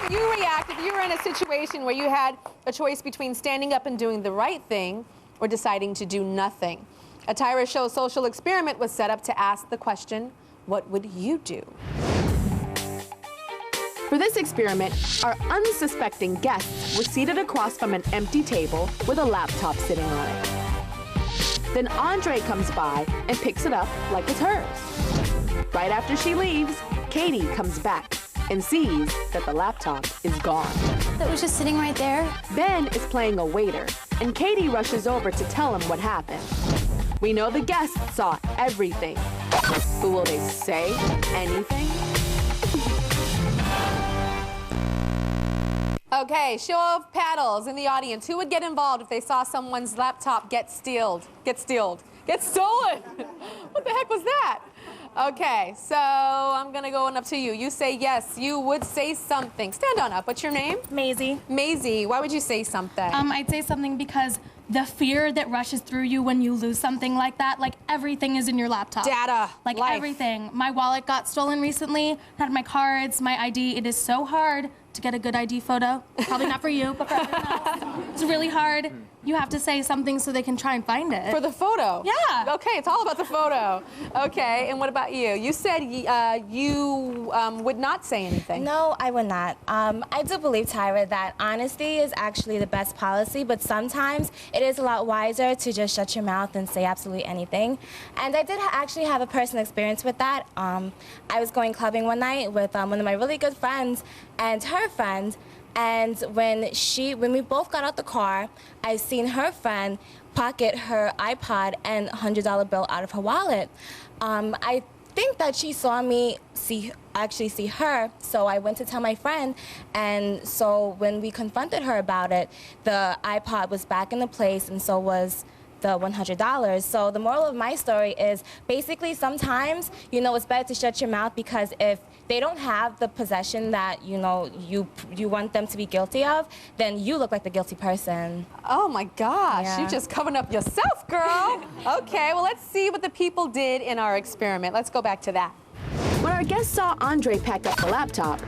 would you react if you were in a situation where you had a choice between standing up and doing the right thing or deciding to do nothing? A Tyra Show social experiment was set up to ask the question, what would you do? For this experiment, our unsuspecting guests were seated across from an empty table with a laptop sitting on it. Then Andre comes by and picks it up like it's hers. Right after she leaves, Katie comes back and sees that the laptop is gone. That was just sitting right there. Ben is playing a waiter, and Katie rushes over to tell him what happened. We know the guests saw everything, but will they say anything? Okay, show of paddles in the audience. Who would get involved if they saw someone's laptop get stolen? What the heck was that? Okay, so I'm gonna go on up to you. You say yes, you would say something. Stand on up. What's your name? Maisie. Maisie, why would you say something? I'd say something because the fear that rushes through you when you lose something like that, like everything is in your laptop. Data, like life. Everything. My wallet got stolen recently, had my cards, my ID. It is so hard to get a good ID photo. Probably not for you, but for everyone else. It's really hard. You have to say something so they can try and find it. For the photo? Yeah. Okay, it's all about the photo. Okay, and what about you? You said you would not say anything. No, I would not. I do believe, Tyra, that honesty is actually the best policy, but sometimes it is a lot wiser to just shut your mouth and say absolutely anything. And I did actually have a personal experience with that. I was going clubbing one night with one of my really good friends and her friend, and when we both got out the car, I seen her friend pocket her iPod and $100 bill out of her wallet. I think that she saw me actually see her, so I went to tell my friend, and so when we confronted her about it, the iPod was back in the place, and so was the $100. So the moral of my story is basically sometimes, it's better to shut your mouth, because if they don't have the possession that, you want them to be guilty of, then you look like the guilty person. Oh my gosh, Yeah. you just covered up yourself, girl. Okay, well, let's see what the people did in our experiment. Let's go back to that. When our guests saw Andre pack up the laptop,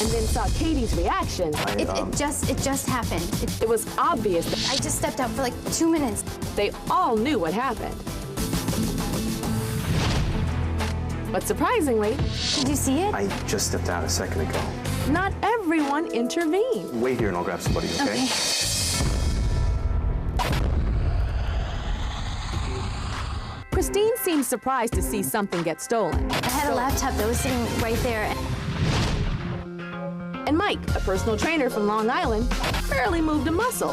and then saw Katie's reaction, It just happened. it was obvious that I just stepped out for like 2 minutes. they all knew what happened. But surprisingly, Did you see it? I just stepped out a second ago. not everyone intervened. Wait here and I'll grab somebody, okay? Christine seemed surprised to see something get stolen. I had a laptop that was sitting right there. And Mike, a personal trainer from Long Island, barely moved a muscle.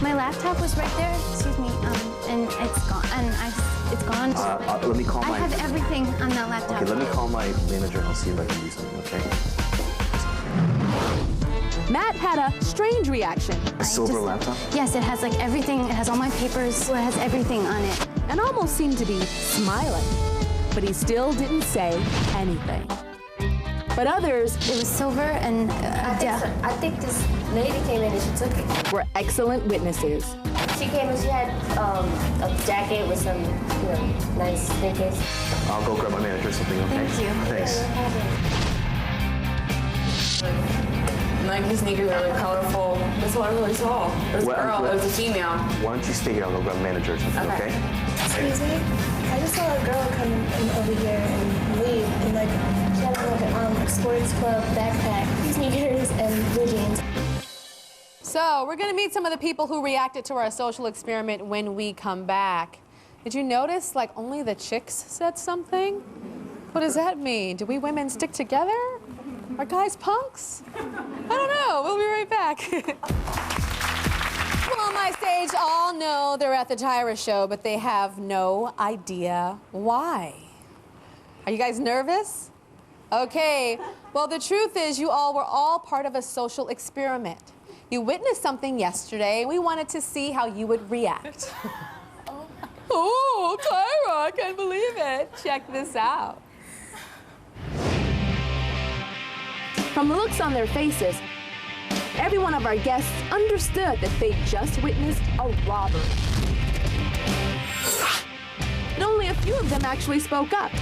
My laptop was right there, excuse me, and it's gone. It's gone. Let me call I my... have everything on that laptop. Okay, let me call my manager and I'll see if I can do something, okay? Matt had a strange reaction A silver laptop? Yes, it has like everything. It has all my papers. It has everything on it. and almost seemed to be smiling. But he still didn't say anything. But others It was silver and I think this lady came in and she took it. were excellent witnesses. She came and she had a jacket with some, nice sneakers. I'll go grab my manager or something, okay? Thank you. Thanks. Nike sneakers are really colorful. That's what I really saw. It was a girl, it was a female. Why don't you stay here? I'll go grab my manager or something, okay? Excuse me? I just saw a girl come in over here and leave, and she had a sports club backpack, sneakers, and blue jeans. So we're going to meet some of the people who reacted to our social experiment when we come back. Did you notice, only the chicks said something? What does that mean? Do we women stick together? Are guys punks? I don't know. We'll be right back. People on my stage all know they're at the Tyra Show, but they have no idea why. Are you guys nervous? Okay. Well, the truth is you all were all part of a social experiment. You witnessed something yesterday, and we wanted to see how you would react. Oh, Tyra, I can't believe it. Check this out. From the looks on their faces, every one of our guests understood that they just witnessed a robbery. And only a few of them actually spoke up.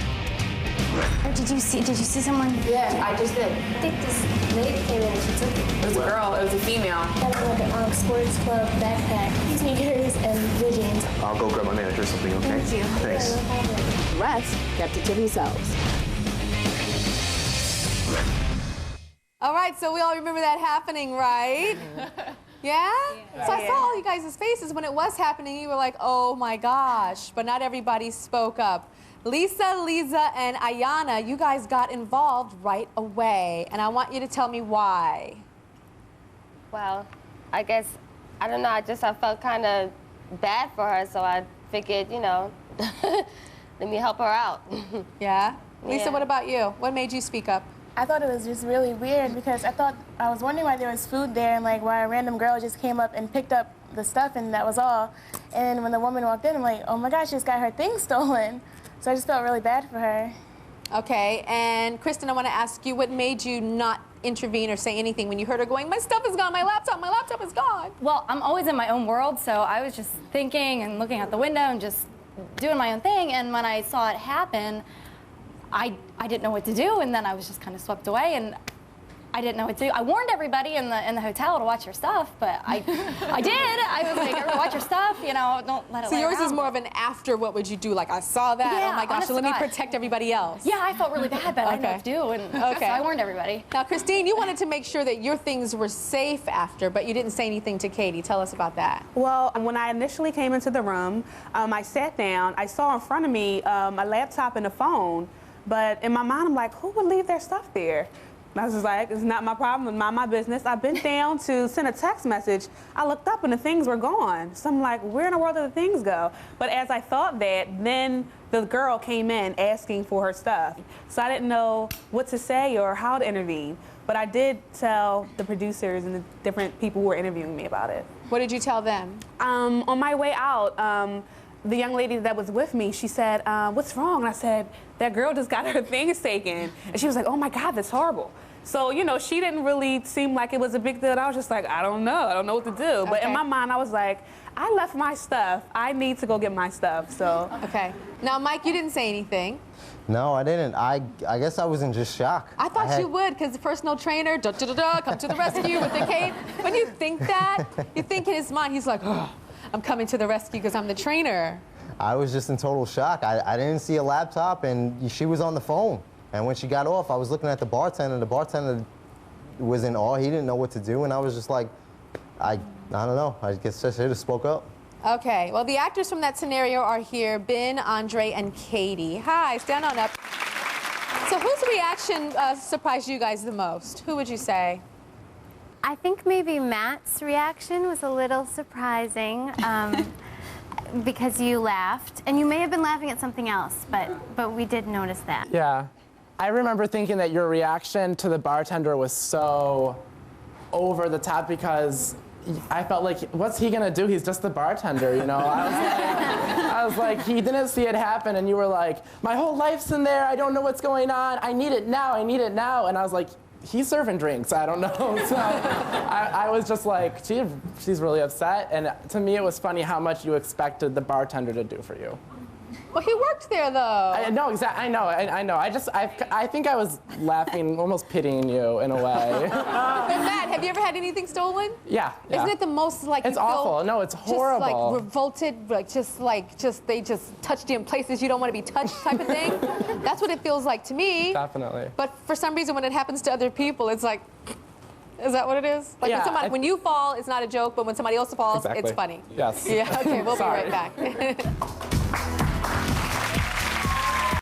did you see someone? Yeah, I just did. I think this lady came in and she took it. It was a girl. It was a female. Had like a sports club backpack, sneakers, and blue jeans. I'll go grab my manager something, okay? Thank you. Thanks. The rest kept it to themselves. All right, so we all remember that happening, right? Yeah? So I saw all you guys' faces when it was happening. You were like, oh my gosh, but not everybody spoke up. Lisa, Liza, and Ayana, you guys got involved right away, and I want you to tell me why. Well, I guess, I don't know, I felt kind of bad for her, so I figured, you know, let me help her out. Yeah? Lisa, Yeah. what about you? What made you speak up? I thought it was just really weird because I was wondering why there was food there and like why a random girl just came up and picked up the stuff and that was all. And when the woman walked in, I'm like, oh my gosh, she just got her things stolen. So I just felt really bad for her. Okay, and Kristen, I want to ask you, what made you not intervene or say anything when you heard her going, my stuff is gone, my laptop is gone? Well, I'm always in my own world, so I was just thinking and looking out the window and just doing my own thing. And when I saw it happen, I didn't know what to do, and then I was just kind of swept away, and I didn't know what to do. I warned everybody in the hotel to watch your stuff, but I did. I was like, everyone watch your stuff, you know, don't let it So lay yours around. is more of an after, what would you do? Like, I saw that, Yeah, oh my gosh, honest so let to me God. protect everybody else. Yeah, I felt really bad, but I didn't know what to do, and so I warned everybody. Now, Christine, you wanted to make sure that your things were safe after, but you didn't say anything to Katie. Tell us about that. Well, when I initially came into the room, I sat down. I saw in front of me a laptop and a phone, but in my mind, I'm like, who would leave their stuff there? And I was just like, it's not my problem, it's not my business. I bent down to send a text message. I looked up and the things were gone. So I'm like, where in the world did the things go? But as I thought that, then the girl came in asking for her stuff. So I didn't know what to say or how to intervene. But I did tell the producers and the different people who were interviewing me about it. What did you tell them? On my way out, the young lady that was with me, she said, what's wrong? And I said, that girl just got her things taken. And she was like, oh my God, that's horrible. So, you know, she didn't really seem like it was a big deal. I was just like, I don't know what to do. But in my mind, I was like, I left my stuff. I need to go get my stuff, so. Okay. Now, Mike, you didn't say anything. No, I didn't. I guess I was in just shock. I thought you would, because the personal trainer, come to the rescue with the cane. When you think that, you think in his mind, he's like, oh, I'm coming to the rescue because I'm the trainer. I was just in total shock. I didn't see a laptop, and she was on the phone. And when she got off, I was looking at the bartender. The bartender was in awe. He didn't know what to do, and I was just like, I don't know. I guess I should have spoke up. Okay, well, the actors from that scenario are here, Ben, Andre, and Katie. Hi, stand on up. So whose reaction surprised you guys the most? Who would you say? I think maybe Matt's reaction was a little surprising because you laughed, and you may have been laughing at something else, but we did notice that. Yeah. I remember thinking that your reaction to the bartender was so over the top because I felt like, what's he gonna do? He's just the bartender, you know? I was like, he didn't see it happen, and you were like, my whole life's in there, I don't know what's going on, I need it now, I need it now. And I was like, he's serving drinks, I don't know. So I was just like, she's really upset. And to me, it was funny how much you expected the bartender to do for you. Well, he worked there, though. I know, exactly. I know. I think I was laughing, almost pitying you in a way. But Matt, have you ever had anything stolen? Yeah. Isn't it the most like? It's awful. No, it's horrible. Just like revolted, they just touched you in places you don't want to be touched, type of thing. That's what it feels like to me. Definitely. But for some reason, when it happens to other people, it's like. Is that what it is? Like yeah, when you fall, it's not a joke, but when somebody else falls, exactly. it's funny. Yes. Yeah, okay, we'll be Sorry. right back.